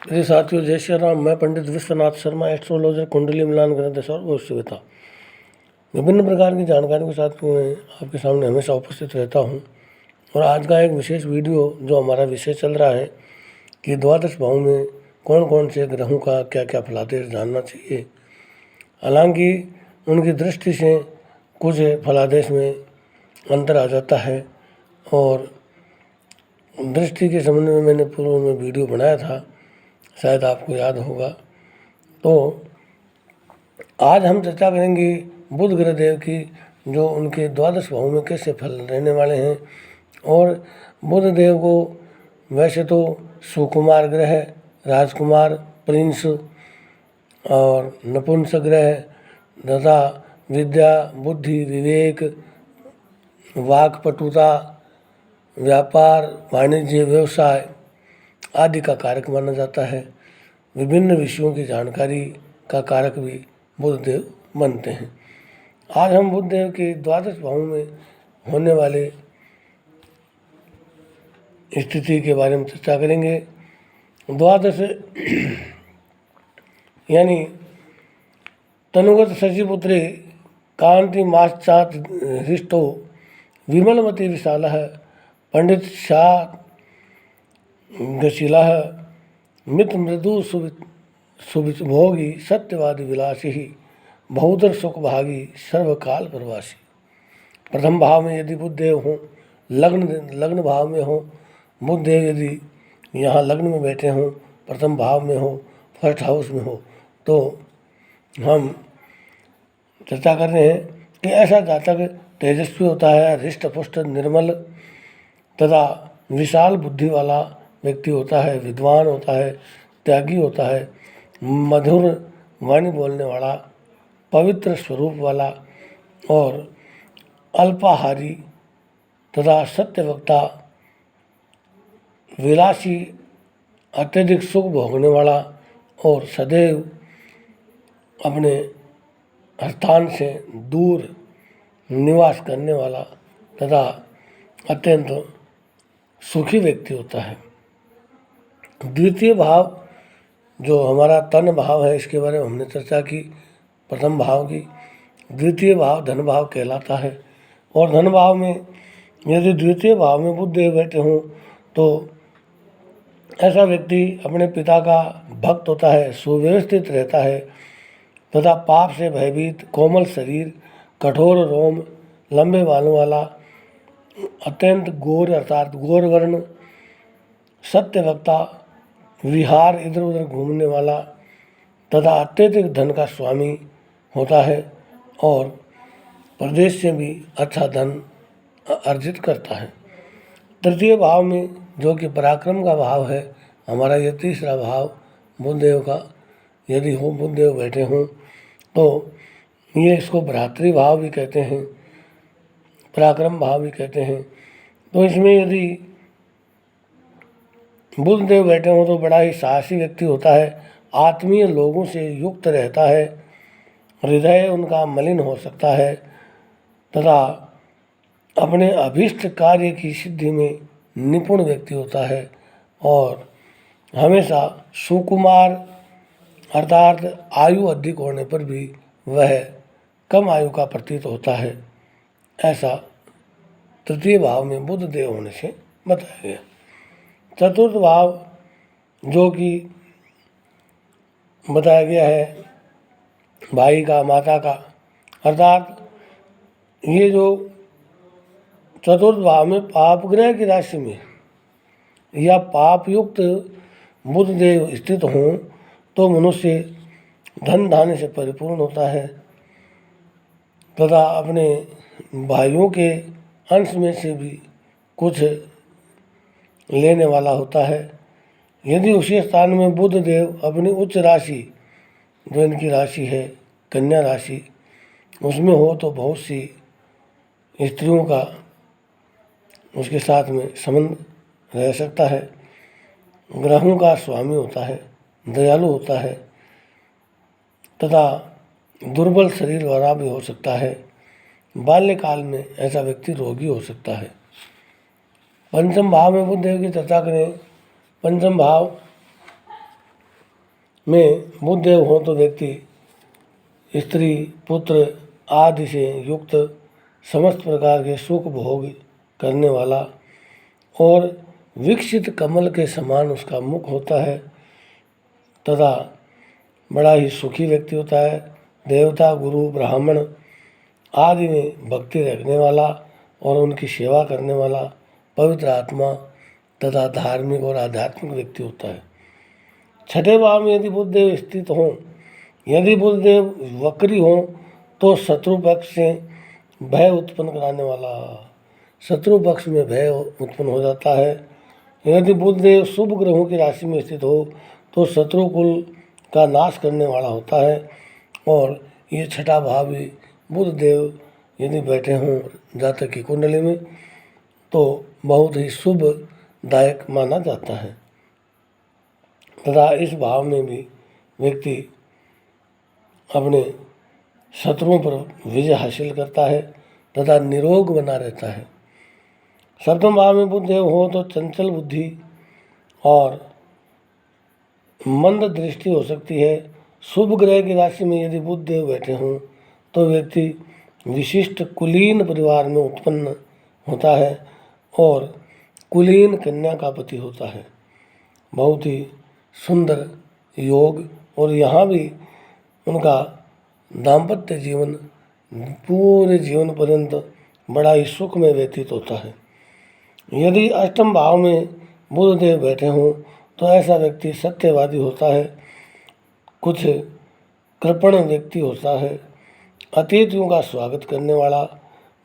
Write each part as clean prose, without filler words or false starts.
जी साथियों, जय श्री राम। मैं पंडित विश्वनाथ शर्मा, एस्ट्रोलॉजर, कुंडली मिलान ग्रंथ और भविष्यवेता, विभिन्न प्रकार की जानकारी के साथ मैं आपके सामने हमेशा उपस्थित रहता हूँ। और आज का एक विशेष वीडियो जो हमारा विषय चल रहा है कि द्वादश भाव में कौन कौन से ग्रहों का क्या क्या फलादेश जानना चाहिए। हालांकि उनकी दृष्टि से कुछ फलादेश में अंतर आ जाता है, और दृष्टि के संबंध में मैंने पूर्व में वीडियो बनाया था, शायद आपको याद होगा। तो आज हम चर्चा करेंगे बुध ग्रह देव की, जो उनके द्वादश भाव में कैसे फल रहने वाले हैं। और बुध देव को वैसे तो सुकुमार ग्रह, राजकुमार, प्रिंस और नपुंसक ग्रह तथा विद्या, बुद्धि, विवेक, वाक्पटुता, व्यापार, वाणिज्य, व्यवसाय आदि का कारक माना जाता है। विभिन्न विषयों की जानकारी का कारक भी बुधदेव बनते हैं। आज हम बुधदेव के द्वादश भावों में होने वाले स्थिति के बारे में चर्चा करेंगे। द्वादश यानी तनुगत शशिपुत्रे कांति माश्चात हृष्टो विमलमति विशालः पंडित शाह गशीलः मित मृदु सुभोगी सत्यवादी विलासी बहुतर सुखभागी सर्वकाल प्रवासी। प्रथम भाव में यदि बुधदेव हों, लग्न भाव में हो, बुधदेव यदि यहाँ लग्न में बैठे हों, प्रथम भाव में हो, फर्स्ट हाउस में हो, तो हम चर्चा कर रहे हैं कि ऐसा जातक तेजस्वी होता है, हृष्ट पुष्ट निर्मल तथा विशाल बुद्धि वाला व्यक्ति होता है, विद्वान होता है, त्यागी होता है, मधुर वाणी बोलने वाला, पवित्र स्वरूप वाला और अल्पाहारी तथा सत्यवक्ता, विलासी, अत्यधिक सुख भोगने वाला और सदैव अपने स्थान से दूर निवास करने वाला तथा अत्यंत सुखी व्यक्ति होता है। द्वितीय भाव जो हमारा तन भाव है, इसके बारे में हमने चर्चा की प्रथम भाव की। द्वितीय भाव धन भाव कहलाता है, और धन भाव में यदि द्वितीय भाव में बुधदेव बैठे हों तो ऐसा व्यक्ति अपने पिता का भक्त होता है, सुव्यवस्थित रहता है तथा पाप से भयभीत, कोमल शरीर, कठोर रोम, लंबे बालों वाला, अत्यंत गोर अर्थात गोर वर्ण, सत्यवक्ता, विहार इधर उधर घूमने वाला तथा अत्यधिक धन का स्वामी होता है, और प्रदेश से भी अच्छा धन अर्जित करता है। तृतीय भाव में जो कि पराक्रम का भाव है, हमारा ये तीसरा भाव बुधदेव का यदि हो, बुधदेव बैठे हों तो ये इसको भ्रातृ भाव भी कहते हैं, पराक्रम भाव भी कहते हैं। तो इसमें यदि बुधदेव बैठे हों तो बड़ा ही साहसी व्यक्ति होता है, आत्मीय लोगों से युक्त रहता है, हृदय उनका मलिन हो सकता है तथा अपने अभीष्ट कार्य की सिद्धि में निपुण व्यक्ति होता है, और हमेशा सुकुमार अर्थात आयु अधिक होने पर भी वह कम आयु का प्रतीत होता है। ऐसा तृतीय भाव में बुधदेव होने से बताया गया। चतुर्थ भाव जो कि बताया गया है भाई का, माता का, अर्थात ये जो चतुर्थ भाव में पाप ग्रह की राशि में या पाप युक्त बुधदेव स्थित हों तो मनुष्य धन धान्य से परिपूर्ण होता है तथा अपने भाइयों के अंश में से भी कुछ लेने वाला होता है। यदि उसी स्थान में बुधदेव अपनी उच्च राशि, जो इनकी राशि है कन्या राशि, उसमें हो तो बहुत सी स्त्रियों का उसके साथ में संबंध रह सकता है। ग्रहों का स्वामी होता है, दयालु होता है तथा दुर्बल शरीर वाला भी हो सकता है। बाल्यकाल में ऐसा व्यक्ति रोगी हो सकता है। पंचम भाव में बुधदेव की चर्चा करें। पंचम भाव में बुध देव हो तो व्यक्ति स्त्री पुत्र आदि से युक्त समस्त प्रकार के सुख भोग करने वाला और विकसित कमल के समान उसका मुख होता है तथा बड़ा ही सुखी व्यक्ति होता है। देवता गुरु ब्राह्मण आदि में भक्ति रखने वाला और उनकी सेवा करने वाला पवित्र आत्मा तथा धार्मिक और आध्यात्मिक व्यक्ति होता है। छठे भाव में यदि बुधदेव स्थित हों, यदि बुधदेव वक्री हों तो शत्रु पक्ष से भय उत्पन्न कराने वाला, शत्रु पक्ष में भय उत्पन्न हो जाता है। यदि बुधदेव शुभ ग्रहों की राशि में स्थित हो तो शत्रु कुल का नाश करने वाला होता है। और ये छठा भाव भी बुधदेव यदि बैठे हों जातक की कुंडली में तो बहुत ही शुभदायक माना जाता है तथा इस भाव में भी व्यक्ति अपने शत्रुओं पर विजय हासिल करता है तथा निरोग बना रहता है। सप्तम भाव में बुधदेव हो तो चंचल बुद्धि और मंद दृष्टि हो सकती है। शुभ ग्रह की राशि में यदि बुधदेव बैठे हों तो व्यक्ति विशिष्ट कुलीन परिवार में उत्पन्न होता है और कुलीन कन्या का पति होता है। बहुत ही सुंदर योग और यहाँ भी उनका दाम्पत्य जीवन पूरे जीवन पर्यंत बड़ा ही सुखमय व्यतीत होता है। यदि अष्टम भाव में बुधदेव बैठे हों तो ऐसा व्यक्ति सत्यवादी होता है, कुछ कृपण व्यक्ति होता है, अतिथियों का स्वागत करने वाला।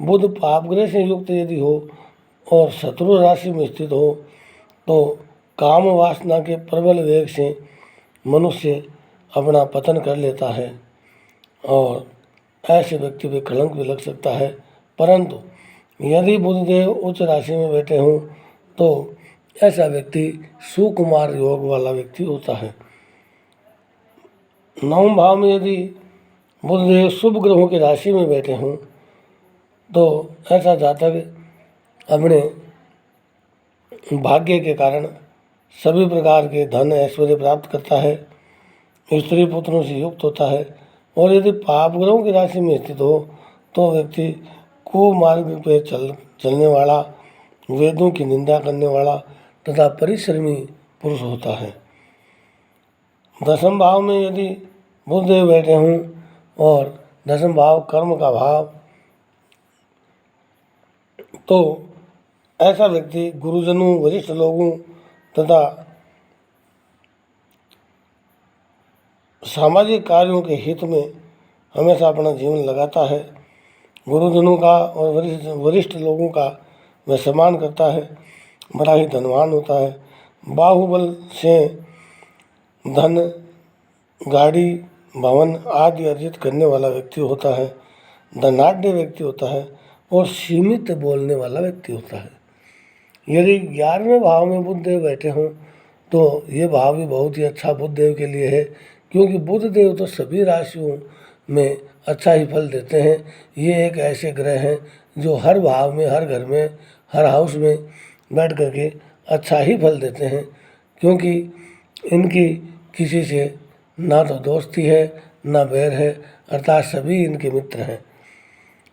बुध पाप ग्रह से युक्त यदि हो और शत्रु राशि में स्थित हो तो काम वासना के प्रबल वेग से मनुष्य अपना पतन कर लेता है और ऐसे व्यक्ति पे कलंक भी लग सकता है। परंतु यदि बुधदेव उच्च राशि में बैठे हों तो ऐसा व्यक्ति सुकुमार योग वाला व्यक्ति होता है। नवम भाव में यदि बुधदेव शुभ ग्रहों की राशि में बैठे हों तो ऐसा जातक अपने भाग्य के कारण सभी प्रकार के धन ऐश्वर्य प्राप्त करता है, स्त्री पुत्रों से युक्त होता है। और यदि पाप ग्रहों की राशि में स्थित हो तो व्यक्ति कुमार्ग पे चलने वाला, वेदों की निंदा करने वाला तथा परिश्रमी पुरुष होता है। दसम भाव में यदि बुधदेव बैठे हों और दसम भाव कर्म का भाव तो ऐसा व्यक्ति गुरुजनों वरिष्ठ लोगों तथा सामाजिक कार्यों के हित में हमेशा अपना जीवन लगाता है। गुरुजनों का और वरिष्ठ लोगों का वह सम्मान करता है, बड़ा ही धनवान होता है। बाहुबल से धन गाड़ी भवन आदि अर्जित करने वाला व्यक्ति होता है, धनाढ्य व्यक्ति होता है और सीमित बोलने वाला व्यक्ति होता है। यदि 11वें भाव में बुधदेव बैठे हों तो ये भाव भी बहुत ही अच्छा बुधदेव के लिए है, क्योंकि बुधदेव तो सभी राशियों में अच्छा ही फल देते हैं। ये एक ऐसे ग्रह हैं जो हर भाव में, हर घर में, हर हाउस में बैठ करके अच्छा ही फल देते हैं, क्योंकि इनकी किसी से ना तो दोस्ती है ना बैर है, अर्थात सभी इनके मित्र हैं।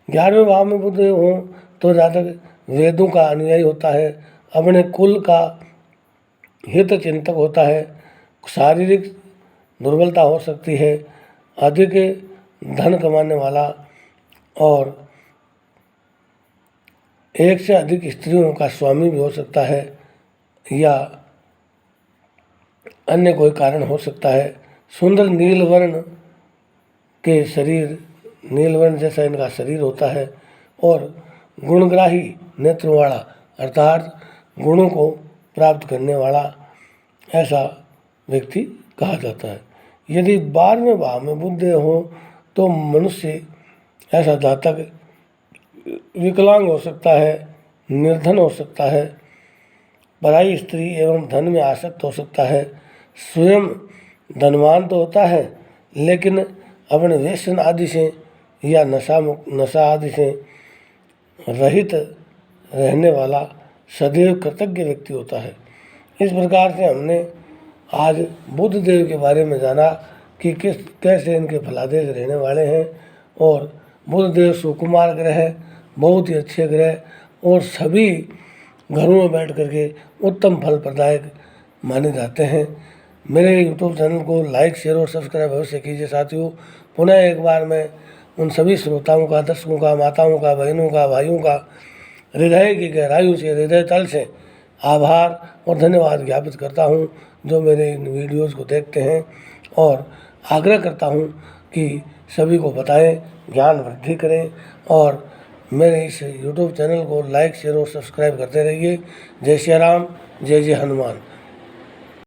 11वें भाव में बुधदेव हों तो जातक वेदों का अनुयायी होता है, अपने कुल का हित चिंतक होता है, शारीरिक दुर्बलता हो सकती है, अधिक धन कमाने वाला और एक से अधिक स्त्रियों का स्वामी भी हो सकता है या अन्य कोई कारण हो सकता है। सुंदर नीलवर्ण के शरीर, नीलवर्ण जैसा इनका शरीर होता है और गुणग्राही नेत्रों वाला, अर्थात गुणों को प्राप्त करने वाला ऐसा व्यक्ति कहा जाता है। यदि 12वें भाव में बुधदेव हो तो मनुष्य ऐसा जातक विकलांग हो सकता है, निर्धन हो सकता है, पराई स्त्री एवं धन में आसक्त हो सकता है, स्वयं धनवान तो होता है लेकिन अपने व्यसन आदि से या नशा आदि से रहित रहने वाला सदैव कृतज्ञ व्यक्ति होता है। इस प्रकार से हमने आज बुद्ध देव के बारे में जाना कि कैसे इनके फलादेश रहने वाले हैं। और बुद्ध देव सुकुमार ग्रह है, बहुत ही अच्छे ग्रह और सभी घरों में बैठ करके उत्तम फल प्रदायक माने जाते हैं। मेरे यूट्यूब चैनल को लाइक, शेयर और सब्सक्राइब अवश्य कीजिए साथियों। पुनः एक बार मैं उन सभी श्रोताओं का, दर्शकों का, माताओं का, बहनों का, भाइयों का हृदय की गहराइयों से, हृदय तल से आभार और धन्यवाद ज्ञापित करता हूं, जो मेरे इन वीडियोज़ को देखते हैं। और आग्रह करता हूं कि सभी को बताएं, ज्ञान वृद्धि करें और मेरे इस यूट्यूब चैनल को लाइक, शेयर और सब्सक्राइब करते रहिए। जय श्री राम, जय जय हनुमान।